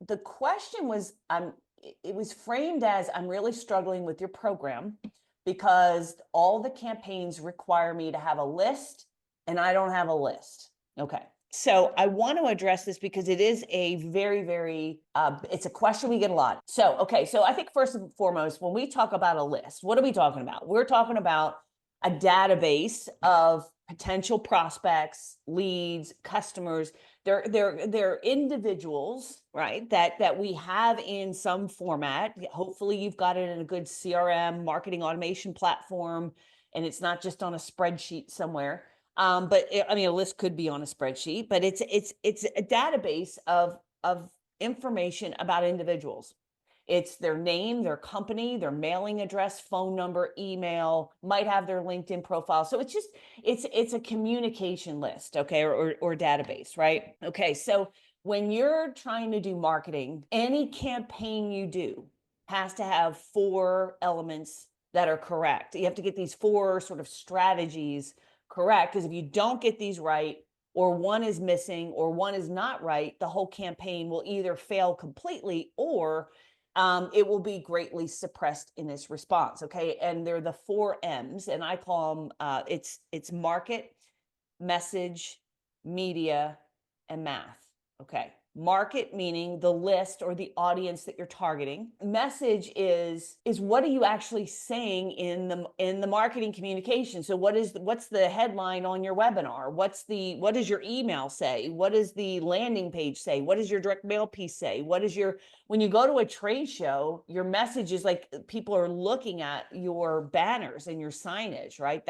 the question was, it was framed as, I'm really struggling with your program because all the campaigns require me to have a list and I don't have a list. Okay. So I want to address this because it is a very, it's a question we get a lot. So, okay. So I think first and foremost, when we talk about a list, what are we talking about? We're talking about a database of potential prospects, leads, customers. They're individuals, right? That we have in some format. Hopefully you've got it in a good CRM marketing automation platform, and it's not just on a spreadsheet somewhere. But I mean, a list could be on a spreadsheet, but it's a database of information about individuals. It's their name, their company, their mailing address, phone number, email, might have their LinkedIn profile. So it's a communication list, okay, or database, right? Okay, so when you're trying to do marketing, any campaign you do has to have 4 elements that are correct. You have to get these 4 sort of strategies correct, because if you don't get these right, or one is missing, or one is not right, the whole campaign will either fail completely or it will be greatly suppressed in its response. Okay. And they're the 4 M's, and I call them it's market, message, media, and math. Okay. Market meaning the list or the audience that you're targeting. Message is what are you actually saying in the marketing communication? So what's the headline on your webinar? What does your email say? What does the landing page say? What does your direct mail piece say? When you go to a trade show, your message is like people are looking at your banners and your signage, right?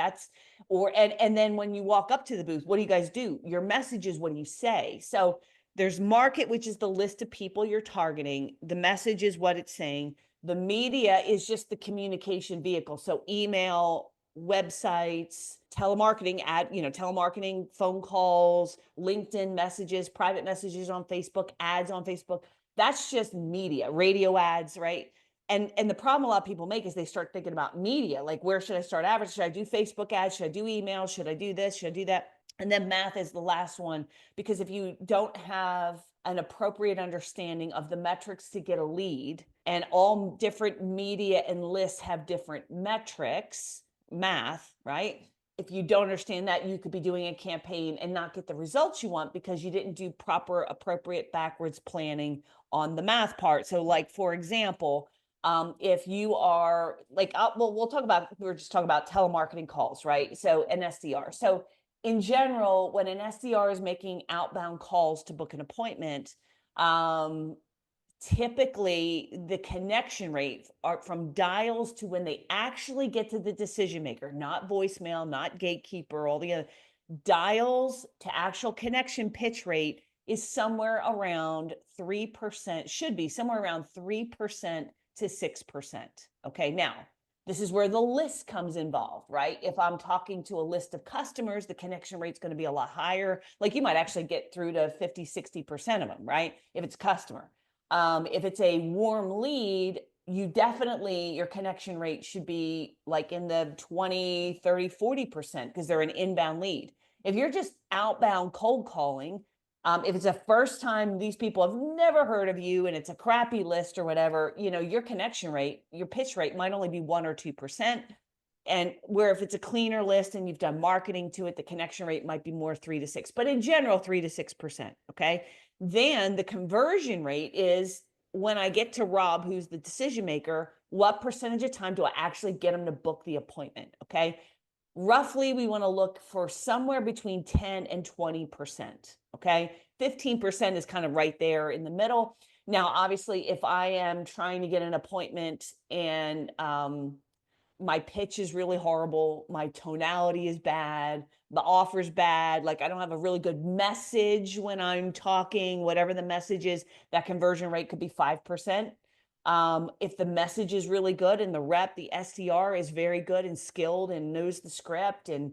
And then when you walk up to the booth, what do you guys do? Your message is what do you say? So there's market, which is the list of people you're targeting. The message is what it's saying. The media is just the communication vehicle. So email, websites, telemarketing, phone calls, LinkedIn messages, private messages on Facebook, ads on Facebook. That's just media, radio ads, right? And the problem a lot of people make is they start thinking about media, like where should I start advertising? Should I do Facebook ads? Should I do email? Should I do this? Should I do that? And then math is the last one, because if you don't have an appropriate understanding of the metrics to get a lead, and all different media and lists have different metrics, math, right? If you don't understand that, you could be doing a campaign and not get the results you want because you didn't do proper, appropriate backwards planning on the math part. So like, for example, if you are like, we're just talking about telemarketing calls, right? So an SDR. So in general, when an SDR is making outbound calls to book an appointment, typically the connection rate are from dials to when they actually get to the decision maker, not voicemail, not gatekeeper, all the other dials to actual connection pitch rate is somewhere around 3%, should be somewhere around 3% to 6%. Okay. Now, this is where the list comes involved, right? If I'm talking to a list of customers, the connection rate's going to be a lot higher. Like you might actually get through to 50, 60% of them, right? If it's customer. If it's a warm lead, your connection rate should be like in the 20, 30, 40% because they're an inbound lead. If you're just outbound cold calling, if it's a first time, these people have never heard of you and it's a crappy list or whatever, your connection rate, your pitch rate might only be 1 or 2%. And where if it's a cleaner list and you've done marketing to it, the connection rate might be more 3 to 6, but in general, 3 to 6%. Okay. Then the conversion rate is when I get to Rob, who's the decision maker, what percentage of time do I actually get him to book the appointment? Okay. Roughly, we want to look for somewhere between 10 and 20%. Okay. 15% is kind of right there in the middle. Now, obviously, if I am trying to get an appointment and my pitch is really horrible, my tonality is bad, the offer's bad, like I don't have a really good message when I'm talking, whatever the message is, that conversion rate could be 5%. If the message is really good and the SDR is very good and skilled and knows the script and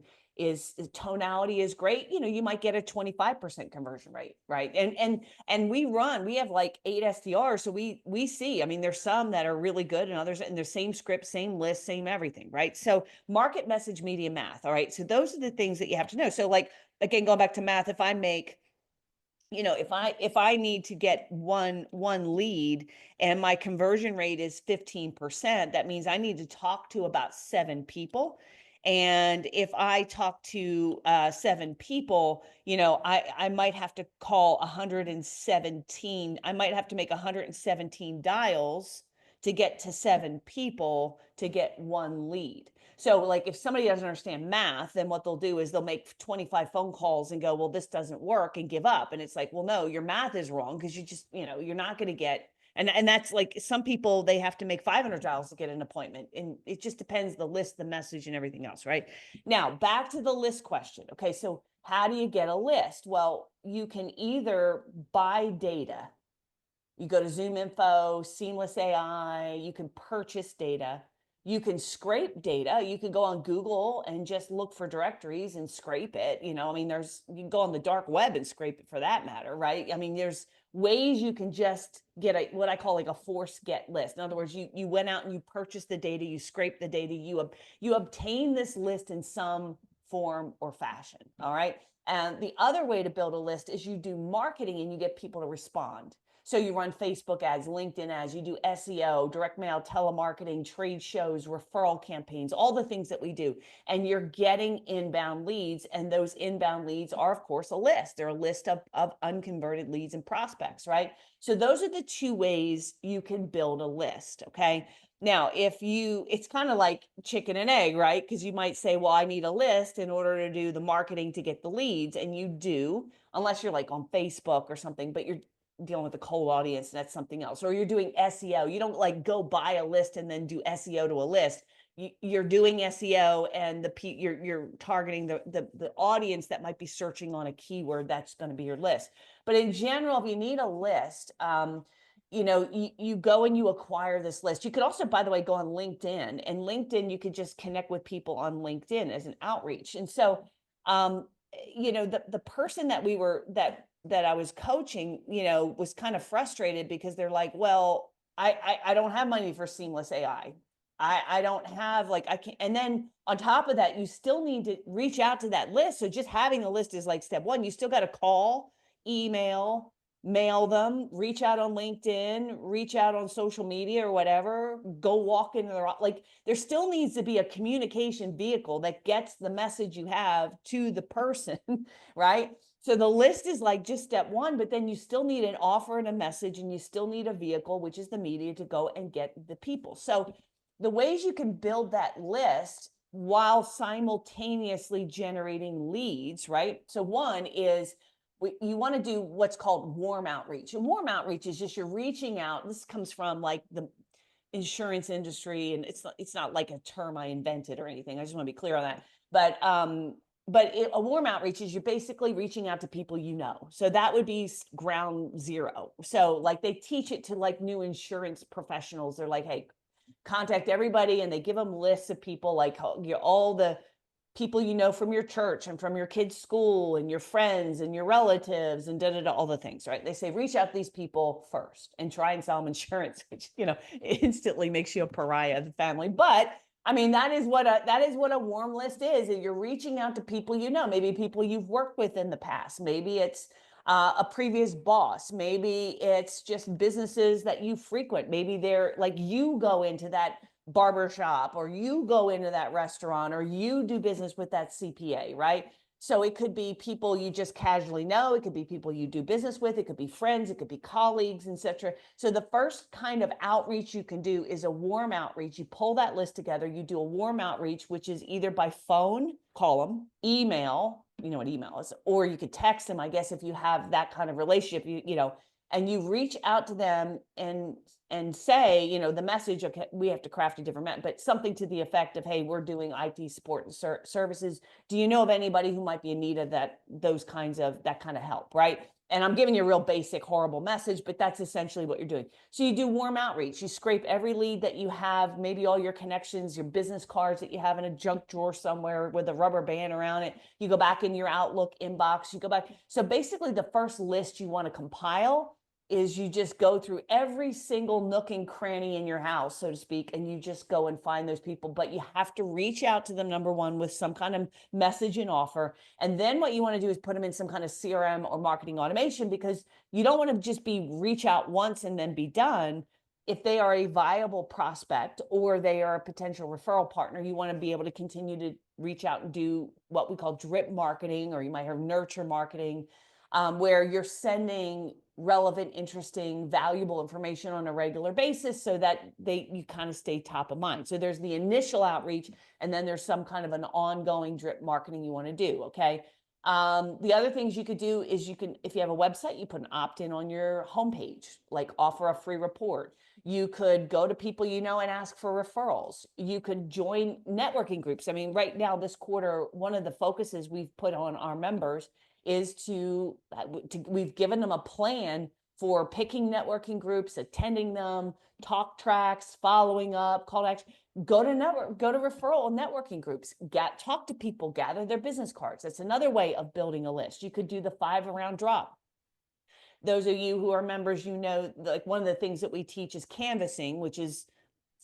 tonality is great, you might get a 25% conversion rate, right? And we have like 8 SDRs, so we see, I mean, there's some that are really good and others, and the same script, same list, same everything, right? So market, message, media, math. All right. So those are the things that you have to know. So like, again, going back to math, if I make you know, if I need to get one lead and my conversion rate is 15%, that means I need to talk to about 7 people. And if I talk to 7 people, you know, I might have to call 117. I might have to make 117 dials to get to 7 people to get one lead. So like if somebody doesn't understand math, then what they'll do is they'll make 25 phone calls and go, well, this doesn't work, and give up. And it's like, well, no, your math is wrong, because you just, you know, you're not going to get, and that's like some people, they have to make 500 dials to get an appointment. And it just depends the list, the message, and everything else, right? Now, back to the list question. Okay, so how do you get a list? Well, you can either buy data. You go to Zoom Info, Seamless AI, you can purchase data. You can scrape data. You can go on Google and just look for directories and scrape it. You know, I mean, you can go on the dark web and scrape it for that matter, right? I mean, there's ways you can just get what I call like a force get list. In other words, you went out and you purchased the data, you scraped the data, you obtain this list in some form or fashion. All right. And the other way to build a list is you do marketing and you get people to respond. So you run Facebook ads, LinkedIn ads, you do SEO, direct mail, telemarketing, trade shows, referral campaigns, all the things that we do. And you're getting inbound leads. And those inbound leads are, of course, a list. They're a list of unconverted leads and prospects, right? So those are the 2 ways you can build a list, okay? Now, it's kind of like chicken and egg, right? Because you might say, well, I need a list in order to do the marketing to get the leads. And you do, unless you're like on Facebook or something, but you're dealing with a cold audience, and that's something else. Or you're doing SEO. You don't like go buy a list and then do SEO to a list. You're doing SEO, and you're targeting the audience that might be searching on a keyword. That's going to be your list. But in general, if you need a list, you know, you go and you acquire this list. You could also, by the way, go on LinkedIn, and LinkedIn, you could just connect with people on LinkedIn as an outreach. And so, you know, the person that I was coaching, you know, was kind of frustrated because they're like, well, I don't have money for Seamless AI. I don't have, like, I can't. And then on top of that, you still need to reach out to that list. So just having a list is like step 1. You still got to call, email, mail them, reach out on LinkedIn, reach out on social media or whatever, go walk into like, there still needs to be a communication vehicle that gets the message you have to the person, right? So the list is like just step 1, but then you still need an offer and a message, and you still need a vehicle, which is the media, to go and get the people. So the ways you can build that list while simultaneously generating leads, right? So one is you want to do what's called warm outreach. And warm outreach is just you're reaching out. This comes from like the insurance industry, and it's not like a term I invented or anything. I just want to be clear on that. But a warm outreach is you're basically reaching out to people you know. So that would be ground zero. So like they teach it to like new insurance professionals. They're like, hey, contact everybody, and they give them lists of people, like all the people you know from your church and from your kids' school and your friends and your relatives and all the things, right? They say reach out to these people first and try and sell them insurance, which, you know, instantly makes you a pariah of the family. But I mean, that is what a warm list is. You're reaching out to people you know, maybe people you've worked with in the past, maybe it's a previous boss, maybe it's just businesses that you frequent, maybe they're like, you go into that barbershop, or you go into that restaurant, or you do business with that CPA, right? So it could be people you just casually know, it could be people you do business with, it could be friends, it could be colleagues, etc. So the first kind of outreach you can do is a warm outreach. You pull that list together, you do a warm outreach, which is either by phone, call them, email, you know what email is, or you could text them, I guess, if you have that kind of relationship, you know, and you reach out to them and say, you know, the message, okay, we have to craft a different, but something to the effect of, hey, we're doing IT support and services. Do you know of anybody who might be in need of that kind of help, right? And I'm giving you a real basic, horrible message, but that's essentially what you're doing. So you do warm outreach. You scrape every lead that you have, maybe all your connections, your business cards that you have in a junk drawer somewhere with a rubber band around it. You go back in your Outlook inbox, you go back. So basically the first list you want to compile is you just go through every single nook and cranny in your house, so to speak, and you just go and find those people. But you have to reach out to them, number one, with some kind of message and offer. And then what you want to do is put them in some kind of CRM or marketing automation, because you don't want to just be reach out once and then be done. If they are a viable prospect or they are a potential referral partner, you want to be able to continue to reach out and do what we call drip marketing, or you might have nurture marketing, where you're sending relevant, interesting, valuable information on a regular basis so that you kind of stay top of mind. So there's the initial outreach, and then there's some kind of an ongoing drip marketing you want to do. Okay. The other things you could do is if you have a website, you put an opt-in on your homepage, like offer a free report. You could go to people you know and ask for referrals. You could join networking groups. I mean, right now, this quarter, one of the focuses we've put on our members is we've given them a plan for picking networking groups, attending them, talk tracks, following up, call to action. Go to referral networking groups, talk to people, gather their business cards. That's another way of building a list. You could do the 5-round drop. Those of you who are members, like one of the things that we teach is canvassing, which is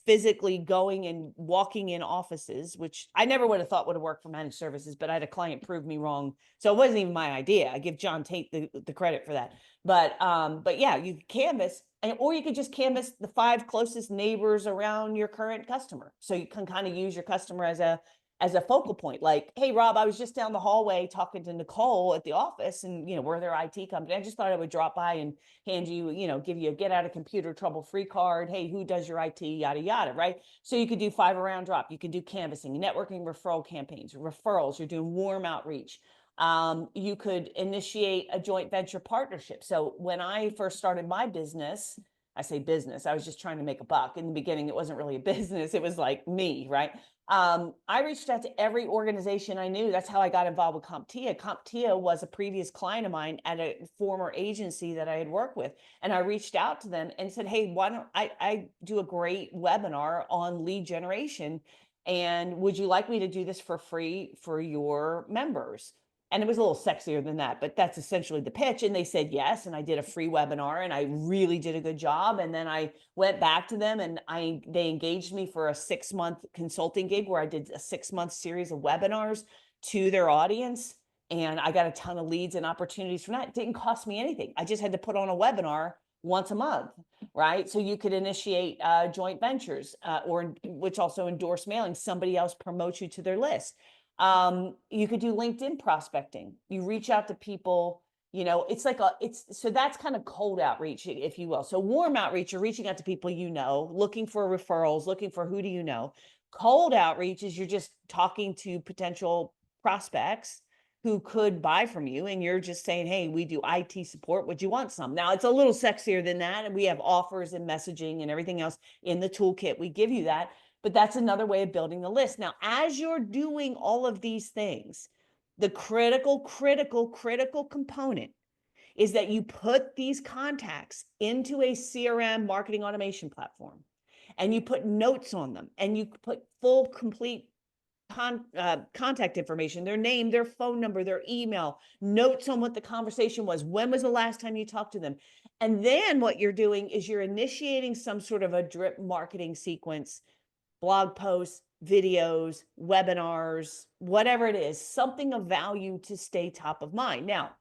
physically going and walking in offices, which I never would have thought would have worked for managed services, but I had a client prove me wrong. So it wasn't even my idea. I give John Tate the credit for that. But yeah, you canvass, or you could just canvass the 5 closest neighbors around your current customer. So you can kind of use your customer as a focal point. Like, hey, Rob, I was just down the hallway talking to Nicole at the office, and, we're their IT company. I just thought I would drop by and hand you, give you a get out of computer trouble free card. Hey, who does your IT, yada, yada, right? So you could do 5-round drop. You could do canvassing, networking, referral campaigns, referrals. You're doing warm outreach. You could initiate a joint venture partnership. So when I first started my business, I say business, I was just trying to make a buck. In the beginning, it wasn't really a business. It was like me, right? I reached out to every organization I knew. That's how I got involved with CompTIA. CompTIA was a previous client of mine at a former agency that I had worked with. And I reached out to them and said, hey, why don't I do a great webinar on lead generation? And would you like me to do this for free for your members? And it was a little sexier than that, but that's essentially the pitch. And they said yes. And I did a free webinar, and I really did a good job. And then I went back to them, and they engaged me for a 6-month consulting gig where I did a 6-month series of webinars to their audience. And I got a ton of leads and opportunities from that. It didn't cost me anything. I just had to put on a webinar once a month, right? So you could initiate joint ventures, which also endorse mailing. Somebody else promotes you to their list. You could do LinkedIn prospecting. You reach out to people, so that's kind of cold outreach, if you will. So warm outreach, you're reaching out to people, looking for referrals, looking for who do you know. Cold outreach is you're just talking to potential prospects who could buy from you, and you're just saying, hey, we do IT support. Would you want some? Now, it's a little sexier than that, and we have offers and messaging and everything else in the toolkit. We give you that. But that's another way of building the list. Now, as you're doing all of these things, the critical component is that you put these contacts into a CRM marketing automation platform, and you put notes on them, and you put full, complete contact information, their name, their phone number, their email, notes on what the conversation was. When was the last time you talked to them? And then what you're doing is you're initiating some sort of a drip marketing sequence, blog posts, videos, webinars, whatever it is, something of value to stay top of mind. Now,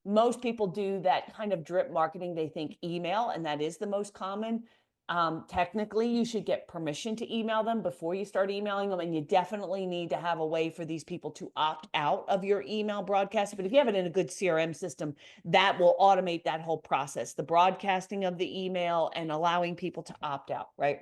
most people do that kind of drip marketing. They think email, and that is the most common. Technically, you should get permission to email them before you start emailing them, and you definitely need to have a way for these people to opt out of your email broadcast. But if you have it in a good CRM system, that will automate that whole process, the broadcasting of the email and allowing people to opt out, right?